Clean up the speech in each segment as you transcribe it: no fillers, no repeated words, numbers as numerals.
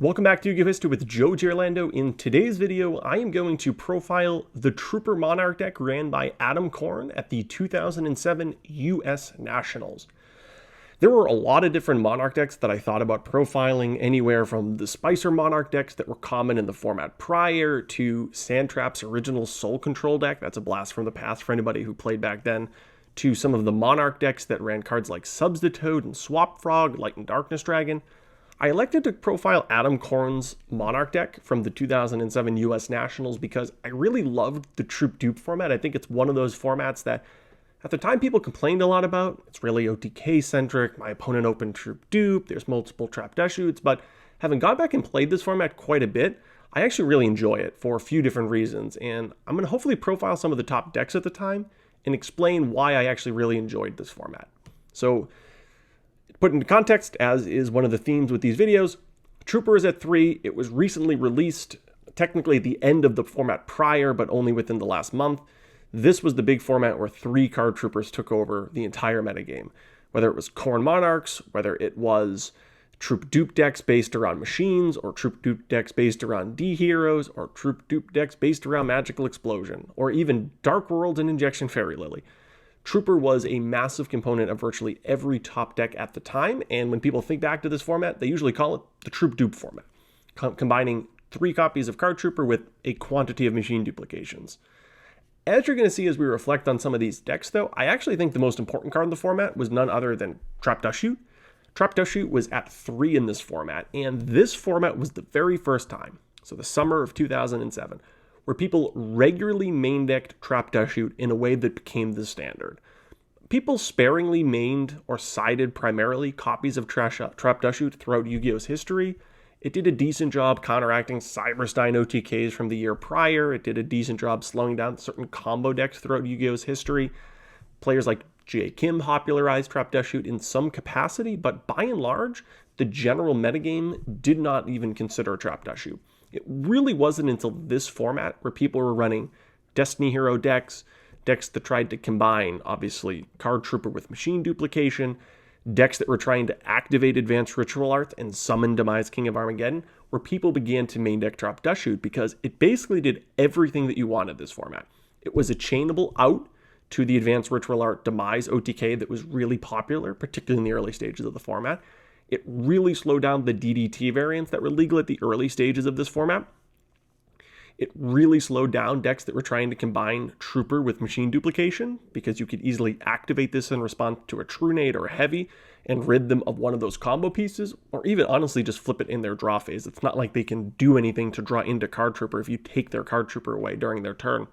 Welcome back to Yu-Gi-Oh! History with Joe Giorlando. In today's video, I am going to profile the Trooper Monarch deck ran by Adam Korn at the 2007 US Nationals. There were a lot of different Monarch decks that I thought about profiling, anywhere from the Spicer Monarch decks that were common in the format prior to Sandtrap's original Soul Control deck, that's a blast from the past for anybody who played back then, to some of the Monarch decks that ran cards like Substitute and Swap Frog, Light and Darkness Dragon. I elected to profile Adam Korn's Monarch deck from the 2007 US Nationals because I really loved the Troop Dupe format. I think it's one of those formats that at the time people complained a lot about. It's really OTK centric. My opponent opened Troop Dupe. There's multiple trap dash shoots, but having gone back and played this format quite a bit, I actually really enjoy it for a few different reasons. And I'm going to hopefully profile some of the top decks at the time and explain why I actually really enjoyed this format. So, put into context, as is one of the themes with these videos, Trooper is at 3. It was recently released, technically at the end of the format prior, but only within the last month. This was the big format where 3 card Troopers took over the entire metagame. Whether it was Korn Monarchs, whether it was Troop Dupe decks based around machines, or Troop Dupe decks based around D-Heroes, or Troop Dupe decks based around Magical Explosion, or even Dark World and Injection Fairy Lily. Trooper was a massive component of virtually every top deck at the time, and when people think back to this format, they usually call it the Troop Dupe format, combining 3 copies of Card Trooper with a quantity of machine duplications. As you're going to see as we reflect on some of these decks, though, I actually think the most important card in the format was none other than Trap Dust Shoot. Trap Dust Shoot was at 3 in this format, and this format was the very first time, so the summer of 2007, where people regularly main decked Trap Dust Shoot in a way that became the standard. People sparingly mained or sided primarily copies of Trap Dust Shoot throughout Yu-Gi-Oh!'s history. It did a decent job counteracting Cyberstein OTKs from the year prior. It did a decent job slowing down certain combo decks throughout Yu-Gi-Oh!'s history. Players like J. Kim popularized Trap Dust Shoot in some capacity, but by and large, the general metagame did not even consider Trap Dust Shoot. It really wasn't until this format where people were running Destiny Hero decks that tried to combine, obviously, Card Trooper with machine duplication, decks that were trying to activate Advanced Ritual Art and summon Demise King of Armageddon, where people began to main deck Trap Dust Shoot because it basically did everything that you wanted this format. It was a chainable out to the Advanced Ritual Art Demise OTK that was really popular, particularly in the early stages of the format. It really slowed down the DDT variants that were legal at the early stages of this format. It really slowed down decks that were trying to combine Trooper with machine duplication, because you could easily activate this in response to a True Nade or a Heavy and rid them of one of those combo pieces, or even honestly just flip it in their draw phase. It's not like they can do anything to draw into Card Trooper if you take their Card Trooper away during their turn.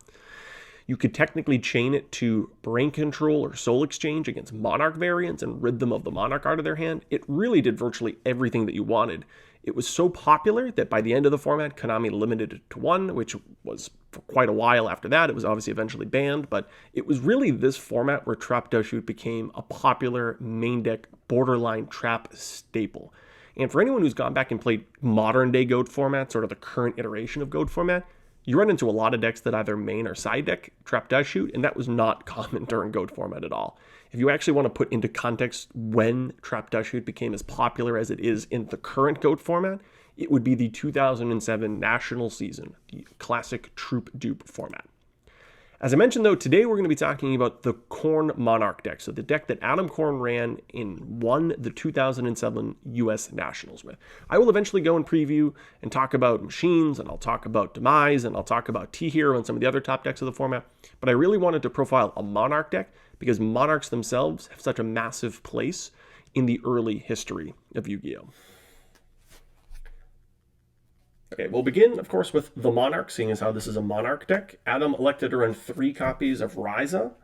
You could technically chain it to Brain Control or Soul Exchange against Monarch variants and rid them of the Monarch out of their hand. It really did virtually everything that you wanted. It was so popular that by the end of the format, Konami limited it to 1, which was for quite a while after that. It was obviously eventually banned, but it was really this format where Trap Dust Shoot became a popular main deck borderline trap staple. And for anyone who's gone back and played modern day GOAT format, sort of the current iteration of GOAT format, you run into a lot of decks that either main or side deck Trap Dust Shoot, and that was not common during GOAT format at all. If you actually want to put into context when Trap Dust Shoot became as popular as it is in the current GOAT format, it would be the 2007 national season, the classic Troop Dupe format. As I mentioned, though, today we're going to be talking about the Korn Monarch deck, so the deck that Adam Korn ran and won the 2007 US Nationals with. I will eventually go and preview and talk about machines, and I'll talk about Demise, and I'll talk about T-Hero and some of the other top decks of the format, but I really wanted to profile a Monarch deck because Monarchs themselves have such a massive place in the early history of Yu-Gi-Oh! Okay, we'll begin, of course, with the Monarch, seeing as how this is a Monarch deck. Adam elected to run 3 copies of Ryza.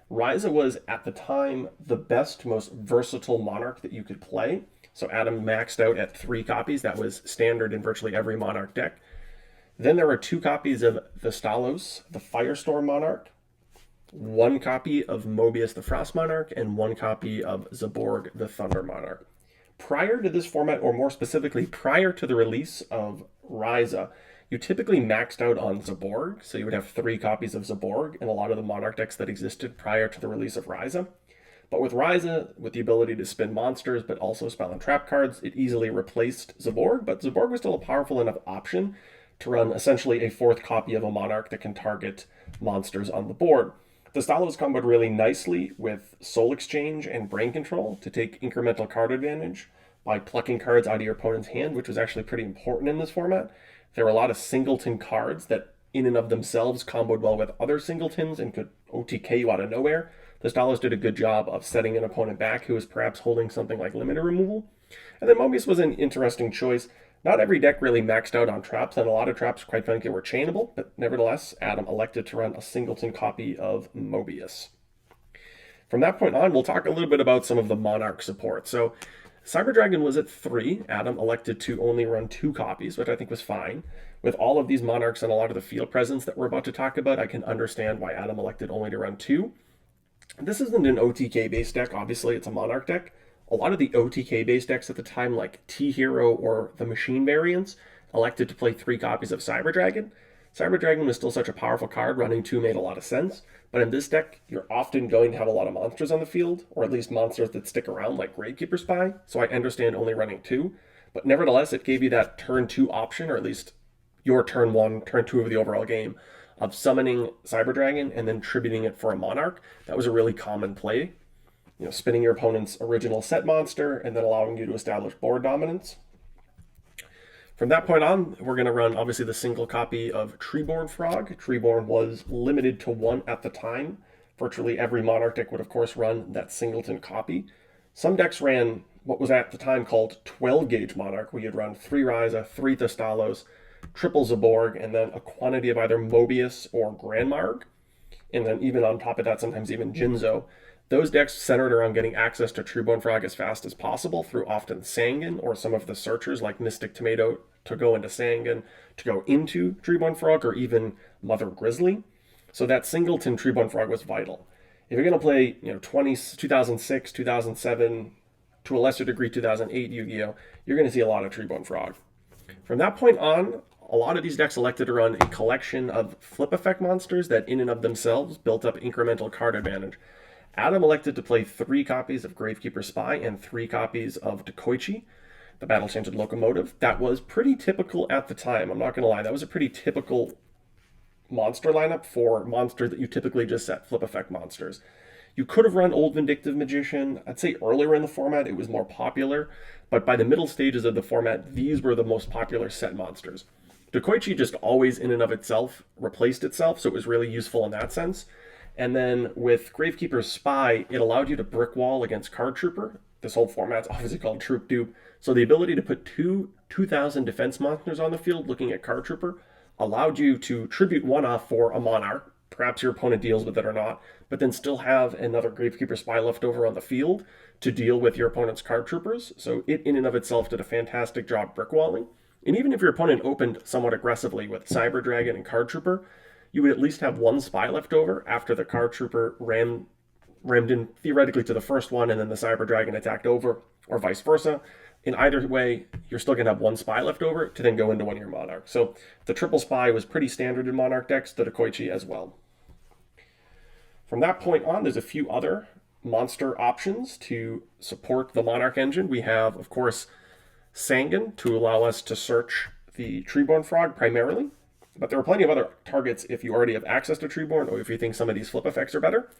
Ryza was, at the time, the best, most versatile Monarch that you could play. So Adam maxed out at 3 copies. That was standard in virtually every Monarch deck. Then there were 2 copies of Stalos, the Firestorm Monarch, 1 copy of Mobius, the Frost Monarch, and 1 copy of Zaborg, the Thunder Monarch. Prior to this format, or more specifically, prior to the release of Ryza, you typically maxed out on Zaborg, so you would have 3 copies of Zaborg in a lot of the Monarch decks that existed prior to the release of Ryza. But with Ryza, with the ability to spin monsters, but also spell and trap cards, it easily replaced Zaborg, but Zaborg was still a powerful enough option to run essentially a fourth copy of a Monarch that can target monsters on the board. The Stalos comboed really nicely with Soul Exchange and Brain Control to take incremental card advantage by plucking cards out of your opponent's hand, which was actually pretty important in this format. There were a lot of singleton cards that in and of themselves comboed well with other singletons and could OTK you out of nowhere. The Stalos did a good job of setting an opponent back who was perhaps holding something like limited removal. And then Mobius was an interesting choice. Not every deck really maxed out on traps, and a lot of traps, quite frankly, were chainable, but nevertheless, Adam elected to run a singleton copy of Mobius. From that point on, we'll talk a little bit about some of the Monarch support. So Cyber Dragon was at 3. Adam elected to only run 2 copies, which I think was fine. With all of these Monarchs and a lot of the field presence that we're about to talk about, I can understand why Adam elected only to run 2. This isn't an OTK-based deck, obviously, it's a Monarch deck. A lot of the OTK-based decks at the time, like T-Hero or the Machine variants, elected to play 3 copies of Cyber Dragon. Cyber Dragon was still such a powerful card, running 2 made a lot of sense, but in this deck, you're often going to have a lot of monsters on the field, or at least monsters that stick around, like Gravekeeper Spy, so I understand only running 2, but nevertheless, it gave you that turn 2 option, or at least your turn 1, turn 2 of the overall game, of summoning Cyber Dragon and then tributing it for a Monarch. That was a really common play. Spinning your opponent's original set monster and then allowing you to establish board dominance. From that point on, we're going to run, obviously, the single copy of Treeborn Frog. Treeborn was limited to 1 at the time. Virtually every Monarch deck would, of course, run that singleton copy. Some decks ran what was at the time called 12-gauge Monarch, where you'd run 3 Ryza, 3 Thestalos, triple Zaborg, and then a quantity of either Mobius or Grandmarg. And then even on top of that, sometimes even Jinzo. Those decks centered around getting access to Treeborn Frog as fast as possible through often Sangan or some of the searchers like Mystic Tomato to go into Sangan, to go into Treeborn Frog, or even Mother Grizzly. So that singleton Treeborn Frog was vital. If you're going to play 2006, 2007, to a lesser degree 2008 Yu-Gi-Oh!, you're going to see a lot of Treeborn Frog. From that point on, a lot of these decks elected to run a collection of flip effect monsters that in and of themselves built up incremental card advantage. Adam elected to play 3 copies of Gravekeeper Spy and 3 copies of Dekoichi, the battle-chanted locomotive. That was pretty typical at the time. I'm not going to lie. That was a pretty typical monster lineup for monsters that you typically just set flip effect monsters. You could have run Old Vindictive Magician. I'd say earlier in the format it was more popular, but by the middle stages of the format, these were the most popular set monsters. Dekoichi just always in and of itself replaced itself, so it was really useful in that sense. And then with Gravekeeper's Spy, it allowed you to brick wall against Card Trooper. This whole format's obviously called Troop Dupe. So the ability to put 2,000 defense monsters on the field looking at Card Trooper allowed you to tribute 1 off for a Monarch. Perhaps your opponent deals with it or not, but then still have another Gravekeeper Spy left over on the field to deal with your opponent's Card Troopers. So it in and of itself did a fantastic job brick walling. And even if your opponent opened somewhat aggressively with Cyber Dragon and Card Trooper, you would at least have 1 spy left over after the Card Trooper rammed in theoretically to the first one and then the Cyber Dragon attacked over, or vice versa. In either way, you're still going to have 1 spy left over to then go into one of your Monarchs. So the triple spy was pretty standard in Monarch decks, the Dekoichi as well. From that point on, there's a few other monster options to support the Monarch engine. We have, of course, Sangan to allow us to search the Treeborn Frog primarily. But there are plenty of other targets if you already have access to Treeborn or if you think some of these flip effects are better.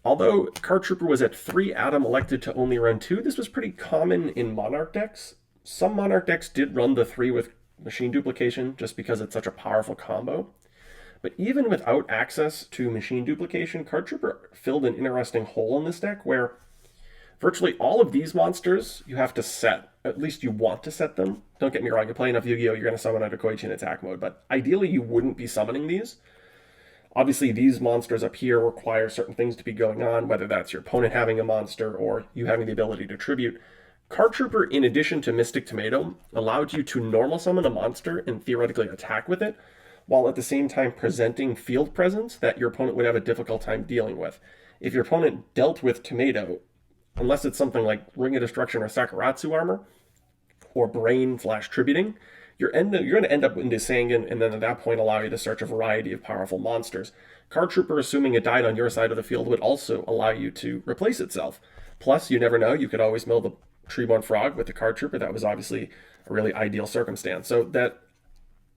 Although Card Trooper was at 3, Adam elected to only run 2. This was pretty common in Monarch decks. Some Monarch decks did run the 3 with Machine Duplication just because it's such a powerful combo. But even without access to Machine Duplication, Card Trooper filled an interesting hole in this deck where virtually all of these monsters you have to set. At least you want to set them. Don't get me wrong, you play enough Yu-Gi-Oh! You're going to summon a Dekoichi in attack mode, but ideally you wouldn't be summoning these. Obviously, these monsters up here require certain things to be going on, whether that's your opponent having a monster or you having the ability to tribute. Card Trooper, in addition to Mystic Tomato, allowed you to normal summon a monster and theoretically attack with it, while at the same time presenting field presence that your opponent would have a difficult time dealing with. If your opponent dealt with Tomato, unless it's something like Ring of Destruction or Sakuratsu Armor, or Brain/Tributing, you're going to end up into Sangan, and then at that point allow you to search a variety of powerful monsters. Card Trooper, assuming it died on your side of the field, would also allow you to replace itself. Plus, you never know, you could always mill the Treeborn Frog with the Card Trooper. That was obviously a really ideal circumstance. So that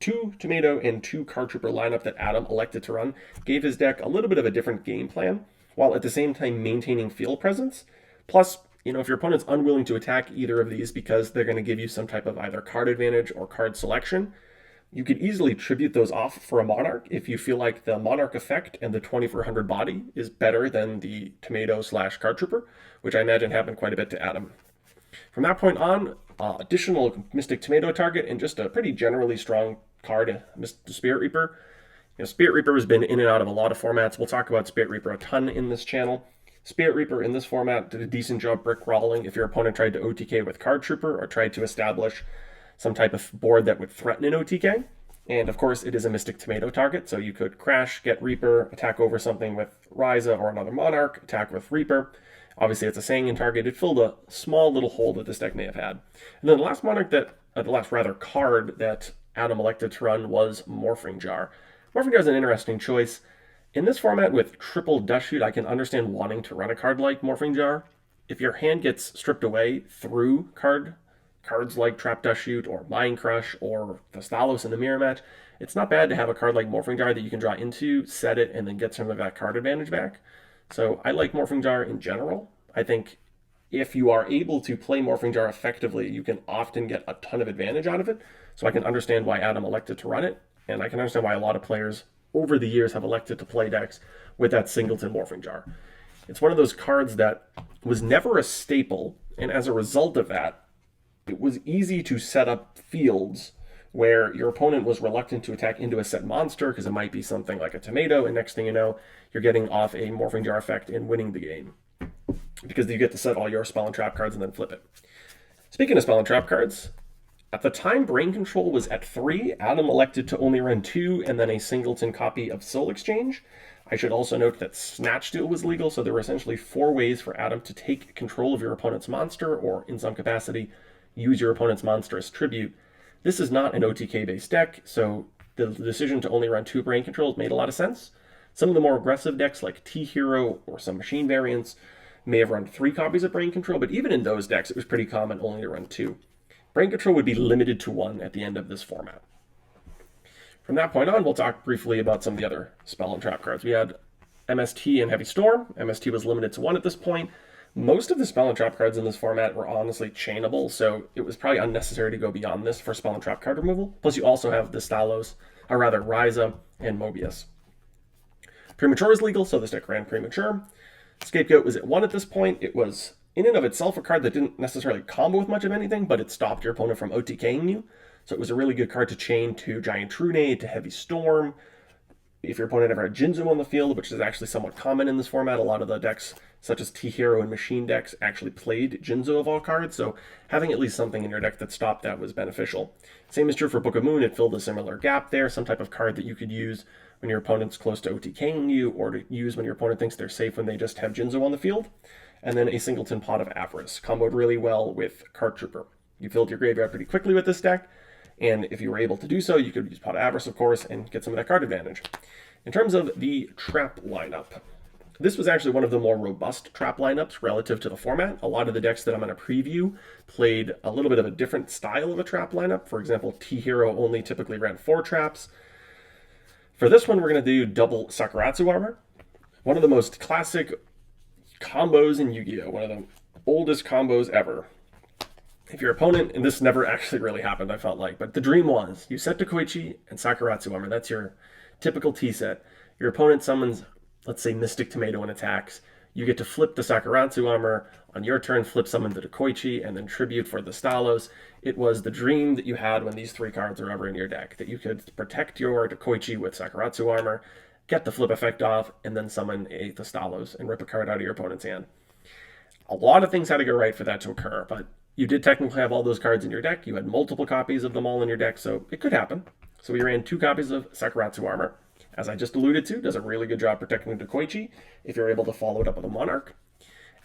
2 Tomato and 2 Card Trooper lineup that Adam elected to run gave his deck a little bit of a different game plan, while at the same time maintaining field presence. Plus, if your opponent's unwilling to attack either of these because they're going to give you some type of either card advantage or card selection, you could easily tribute those off for a Monarch if you feel like the Monarch effect and the 2400 body is better than the Tomato/Card Trooper, which I imagine happened quite a bit to Adam. From that point on, additional Mystic Tomato target and just a pretty generally strong card, Spirit Reaper. Spirit Reaper has been in and out of a lot of formats. We'll talk about Spirit Reaper a ton in this channel. Spirit Reaper in this format did a decent job brick-rolling if your opponent tried to OTK with Card Trooper or tried to establish some type of board that would threaten an OTK. And of course, it is a Mystic Tomato target, so you could crash, get Reaper, attack over something with Ryza or another Monarch, attack with Reaper. Obviously, it's a Sangan target. It filled a small little hole that this deck may have had. And then the last Monarch card that Adam elected to run was Morphing Jar. Morphing Jar is an interesting choice. In this format with triple Dust Shoot, I can understand wanting to run a card like Morphing Jar. If your hand gets stripped away through cards like Trap Dust Shoot or Mind Crush or the Stalos in the mirror match, it's not bad to have a card like Morphing Jar that you can draw into, set it, and then get some of that card advantage back. So I like Morphing Jar in general. I think if you are able to play Morphing Jar effectively, you can often get a ton of advantage out of it. So I can understand why Adam elected to run it, and I can understand why a lot of players over the years have elected to play decks with that singleton Morphing Jar. It's one of those cards that was never a staple, and as a result of that, it was easy to set up fields where your opponent was reluctant to attack into a set monster because it might be something like a Tomato, and next thing you know, you're getting off a Morphing Jar effect and winning the game because you get to set all your Spell and Trap cards and then flip it. Speaking of Spell and Trap cards, at the time Brain Control was at 3, Adam elected to only run 2 and then a singleton copy of Soul Exchange. I should also note that Snatch Steal was legal, so there were essentially 4 ways for Adam to take control of your opponent's monster, or in some capacity, use your opponent's monster as tribute. This is not an OTK-based deck, so the decision to only run 2 Brain Controls made a lot of sense. Some of the more aggressive decks like T-Hero or some machine variants may have run 3 copies of Brain Control, but even in those decks, it was pretty common only to run 2. Brain Control would be limited to 1 at the end of this format. From that point on, we'll talk briefly about some of the other Spell and Trap cards. We had MST and Heavy Storm. MST was limited to 1 at this point. Most of the Spell and Trap cards in this format were honestly chainable, so it was probably unnecessary to go beyond this for Spell and Trap card removal. Plus, you also have the Stalos, or rather Ryza and Mobius. Premature is legal, so this deck ran Premature. Scapegoat was at 1 at this point. It was in and of itself a card that didn't necessarily combo with much of anything, but it stopped your opponent from OTKing you. So it was a really good card to chain to Giant Trunade, to Heavy Storm. If your opponent ever had Jinzo on the field, which is actually somewhat common in this format, a lot of the decks, such as T-Hero and Machine decks, actually played Jinzo of all cards, so having at least something in your deck that stopped that was beneficial. Same is true for Book of Moon. It filled a similar gap there, some type of card that you could use when your opponent's close to OTKing you, or to use when your opponent thinks they're safe when they just have Jinzo on the field. And then a singleton Pot of Avarice, comboed really well with Card Trooper. You filled your graveyard pretty quickly with this deck, and if you were able to do so, you could use Pot of Avarice, of course, and get some of that card advantage. In terms of the trap lineup, this was actually one of the more robust trap lineups relative to the format. A lot of the decks that I'm going to preview played a little bit of a different style of a trap lineup. For example, T-Hero only typically ran 4 traps. For this one, we're going to do double Sakuratsu Armor. One of the most classic combos in Yu-Gi-Oh! One of the oldest combos ever. If your opponent, and this never actually really happened, I felt like, but the dream was, you set Koichi and Sakuratsu Armor. That's your typical T-set. Your opponent summons, let's say, Mystic Tomato and attacks. You get to flip the Sakuratsu Armor. On your turn, flip summon the Koichi, and then tribute for the Stalos. It was the dream that you had when these 3 cards were ever in your deck, that you could protect your Koichi with Sakuratsu Armor, get the flip effect off, and then summon the Stalos and rip a card out of your opponent's hand. A lot of things had to go right for that to occur, but you did technically have all those cards in your deck. You had multiple copies of them all in your deck, so it could happen. So we ran 2 copies of Sakuratsu Armor. As I just alluded to, does a really good job protecting the Koichi if you're able to follow it up with a Monarch.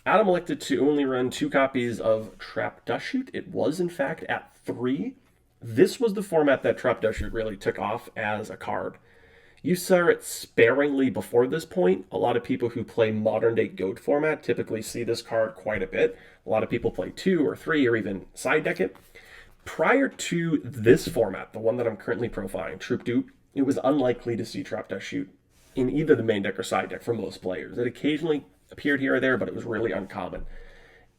Adam elected to only run 2 copies of Trap Dust Shoot. It was, in fact, at 3. This was the format that Trap Shoot really took off as a card. You saw it sparingly before this point. A lot of people who play modern day GOAT format typically see this card quite a bit. A lot of people play 2 or 3 or even side deck it. Prior to this format, the one that I'm currently profiling, Troop Dupe, it was unlikely to see Trap Shoot in either the main deck or side deck for most players. It occasionally appeared here or there, but it was really uncommon.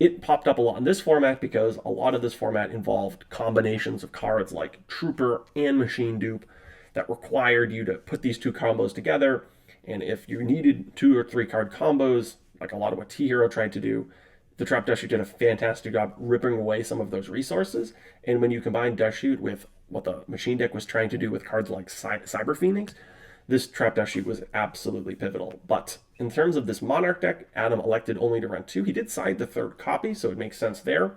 It popped up a lot in this format because a lot of this format involved combinations of cards like Trooper and Machine Dupe that required you to put these two combos together. And if you needed 2 or 3 card combos, like a lot of what T-Hero tried to do, the Trap Shoot did a fantastic job ripping away some of those resources. And when you combine Shoot with what the Machine deck was trying to do with cards like Cyber Phoenix, this Trap Shoot was absolutely pivotal. But in terms of this Monarch deck, Adam elected only to run 2. He did side the 3rd copy, so it makes sense there.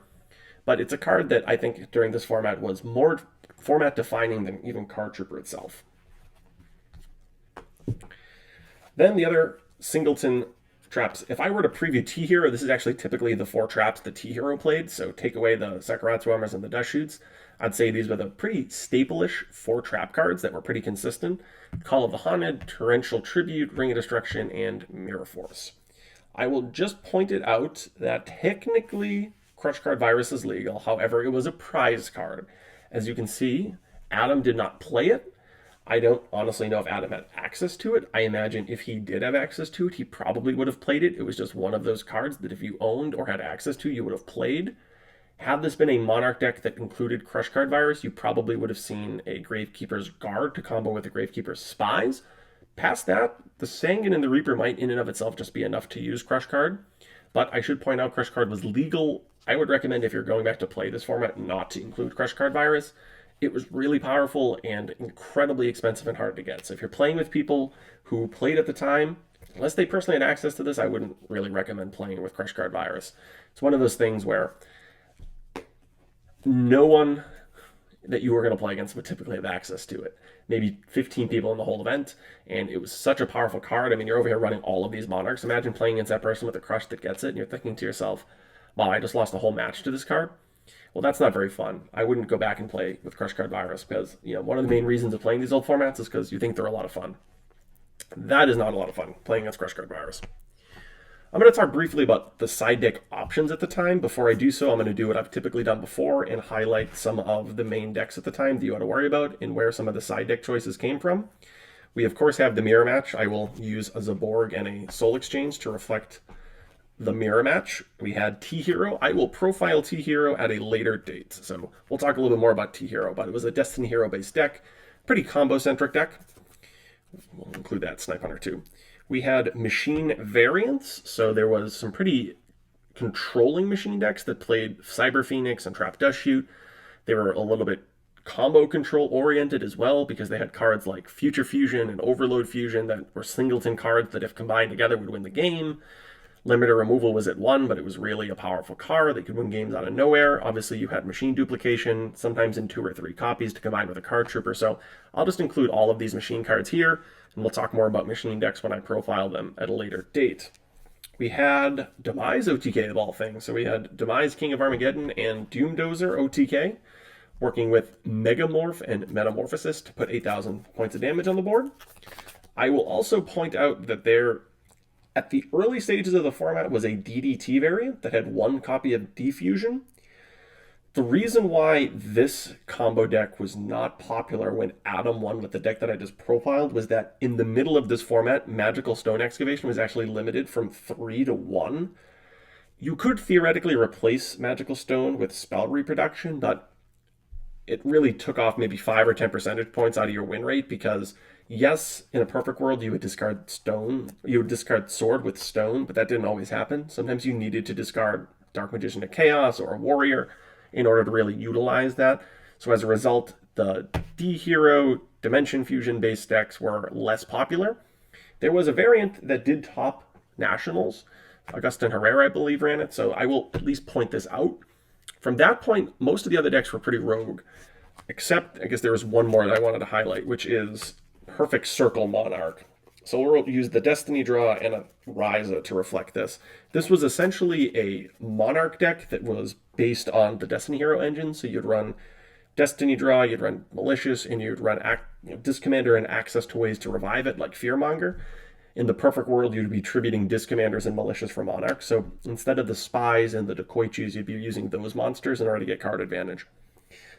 But it's a card that I think during this format was more format defining than even Card Trooper itself. Then the other singleton traps. If I were to preview T-Hero, this is actually typically the 4 traps that T-Hero played, so take away the Sakaratsu Armors and the Dust Shoots. I'd say these were the pretty staple-ish 4 trap cards that were pretty consistent. Call of the Haunted, Torrential Tribute, Ring of Destruction, and Mirror Force. I will just point it out that technically Crush Card Virus is legal, however, it was a prize card. As you can see, Adam did not play it. I don't honestly know if Adam had access to it. I imagine if he did have access to it, he probably would have played it. It was just one of those cards that if you owned or had access to, you would have played. Had this been a Monarch deck that included Crush Card Virus, you probably would have seen a Gravekeeper's Guard to combo with the Gravekeeper's Spies. Past that, the Sanguine and the Reaper might in and of itself just be enough to use Crush Card. But I should point out Crush Card was legal. I would recommend if you're going back to play this format not to include Crush Card Virus. It was really powerful and incredibly expensive and hard to get. So if you're playing with people who played at the time, unless they personally had access to this, I wouldn't really recommend playing with Crush Card Virus. It's one of those things where no one that you were going to play against would typically have access to it. Maybe 15 people in the whole event, and it was such a powerful card. I mean, you're over here running all of these Monarchs. Imagine playing against that person with a Crush that gets it, and you're thinking to yourself, wow, I just lost a whole match to this card. Well, that's not very fun. I wouldn't go back and play with Crush Card Virus because, one of the main reasons of playing these old formats is because you think they're a lot of fun. That is not a lot of fun, playing against Crush Card Virus. I'm going to talk briefly about the side deck options at the time. Before I do so, I'm going to do what I've typically done before and highlight some of the main decks at the time that you ought to worry about and where some of the side deck choices came from. We, of course, have the Mirror Match. I will use a Zaborg and a Soul Exchange to reflect the Mirror Match. We had T-Hero. I will profile T-Hero at a later date. So we'll talk a little bit more about T-Hero, but it was a Destiny Hero based deck. Pretty combo-centric deck. We'll include that Snipe Hunter too. We had machine variants. So there was some pretty controlling machine decks that played Cyber Phoenix and Trap Dust Shoot. They were a little bit combo control oriented as well because they had cards like Future Fusion and Overload Fusion that were singleton cards that if combined together would win the game. Limiter removal was at 1, but it was really a powerful card that could win games out of nowhere. Obviously, you had machine duplication, sometimes in 2 or 3 copies to combine with a card trooper. So I'll just include all of these machine cards here, and we'll talk more about machine decks when I profile them at a later date. We had Demise OTK of all things. So we had Demise King of Armageddon and Doomdozer OTK, working with Megamorph and Metamorphosis to put 8,000 points of damage on the board. I will also point out that at the early stages of the format was a DDT variant that had 1 copy of Defusion. The reason why this combo deck was not popular when Adam won with the deck that I just profiled was that in the middle of this format, Magical Stone Excavation was actually limited from 3 to 1. You could theoretically replace Magical Stone with Spell Reproduction, but it really took off maybe 5 or 10 percentage points out of your win rate because yes, in a perfect world, you would discard stone. You would discard sword with stone, but that didn't always happen. Sometimes you needed to discard Dark Magician to Chaos or a Warrior in order to really utilize that. So as a result, the D-Hero Dimension Fusion based decks were less popular. There was a variant that did top Nationals. Augustin Herrera, I believe, ran it, so I will at least point this out. From that point, most of the other decks were pretty rogue, except I guess there was one more that I wanted to highlight, which is Perfect Circle Monarch. So we'll use the Destiny Draw and a Ryza to reflect this. This was essentially a Monarch deck that was based on the Destiny Hero engine. So you'd run Destiny draw, you'd run Malicious, and you'd run Disc Commander and access to ways to revive it, like Fearmonger. In the perfect world, you'd be tributing Disc Commanders and Malicious for Monarchs. So instead of the Spies and the Dacoichis, you'd be using those monsters in order to get card advantage.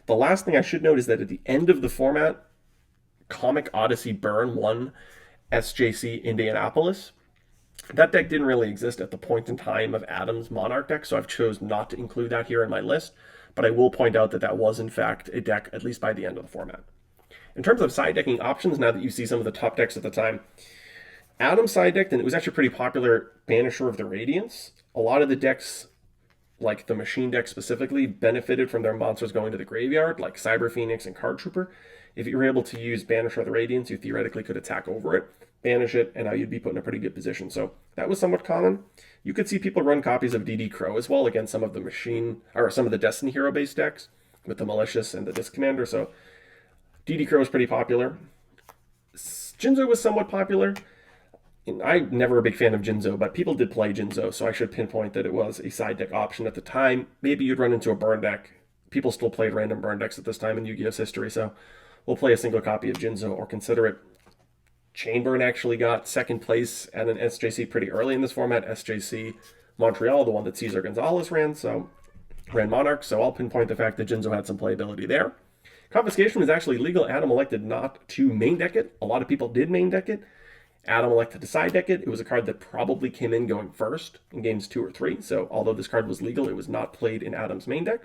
The last thing I should note is that at the end of the format, Comic Odyssey Burn won SJC Indianapolis. That deck didn't really exist at the point in time of Adam's Monarch deck, so I've chosen not to include that here in my list, but I will point out that that was in fact a deck, at least by the end of the format. In terms of side decking options, now that you see some of the top decks at the time, Adam side decked, and it was actually pretty popular, Banisher of the Radiance. A lot of the decks, like the Machine deck specifically, benefited from their monsters going to the graveyard, like Cyber Phoenix and Card Trooper. If you were able to use Banisher of the Radiance, you theoretically could attack over it, banish it, and now you'd be put in a pretty good position. So that was somewhat common. You could see people run copies of DD Crow as well against some of the Machine, or some of the Destiny Hero based decks with the Malicious and the Disc Commander. So DD Crow was pretty popular. Jinzo was somewhat popular. I'm never a big fan of Jinzo, but people did play Jinzo, so I should pinpoint that it was a side deck option at the time. Maybe you'd run into a burn deck. People still played random burn decks at this time in Yu-Gi-Oh's history, so we'll play a single copy of Jinzo or consider it. Chainburn actually got second place at an SJC pretty early in this format. SJC Montreal, the one that Cesar Gonzalez ran Monarchs, so I'll pinpoint the fact that Jinzo had some playability there. Confiscation was actually legal. Adam elected not to main deck it. A lot of people did main deck it. Adam elected to side deck it. It was a card that probably came in going first in games 2 or 3. So although this card was legal, it was not played in Adam's main deck.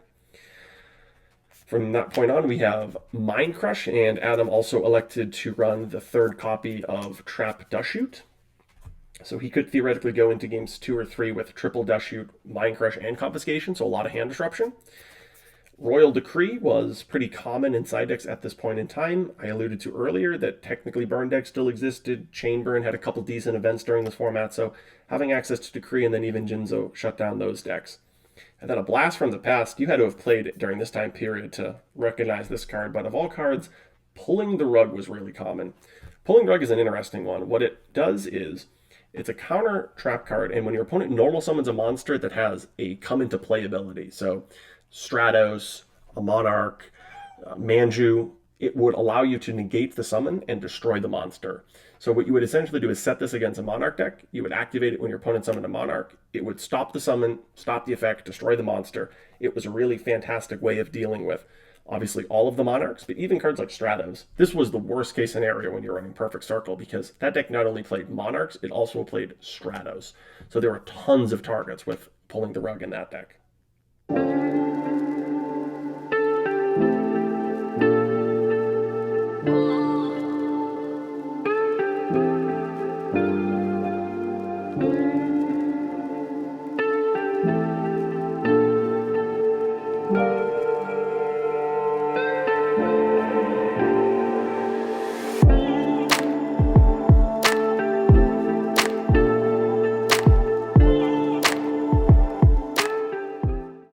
From that point on, we have Mind Crush, and Adam also elected to run the third copy of Trap Dushoot. So he could theoretically go into games 2 or 3 with triple Dushoot, Mind Crush, and Confiscation, so a lot of hand disruption. Royal Decree was pretty common in side decks at this point in time. I alluded to earlier that technically burn decks still existed. Chainburn had a couple decent events during this format, so having access to Decree and then even Jinzo shut down those decks. And then a Blast from the Past, you had to have played during this time period to recognize this card, but of all cards, Pulling the Rug was really common. Pulling the Rug is an interesting one. What it does is, it's a counter trap card, and when your opponent normal summons a monster that has a come into play ability, so Stratos, a Monarch, Manju, it would allow you to negate the summon and destroy the monster. So what you would essentially do is set this against a Monarch deck. You would activate it when your opponent summoned a Monarch. It would stop the summon, stop the effect, destroy the monster. It was a really fantastic way of dealing with, obviously, all of the Monarchs, but even cards like Stratos. This was the worst case scenario when you're running Perfect Circle, because that deck not only played Monarchs, it also played Stratos. So there were tons of targets with Pulling the Rug in that deck.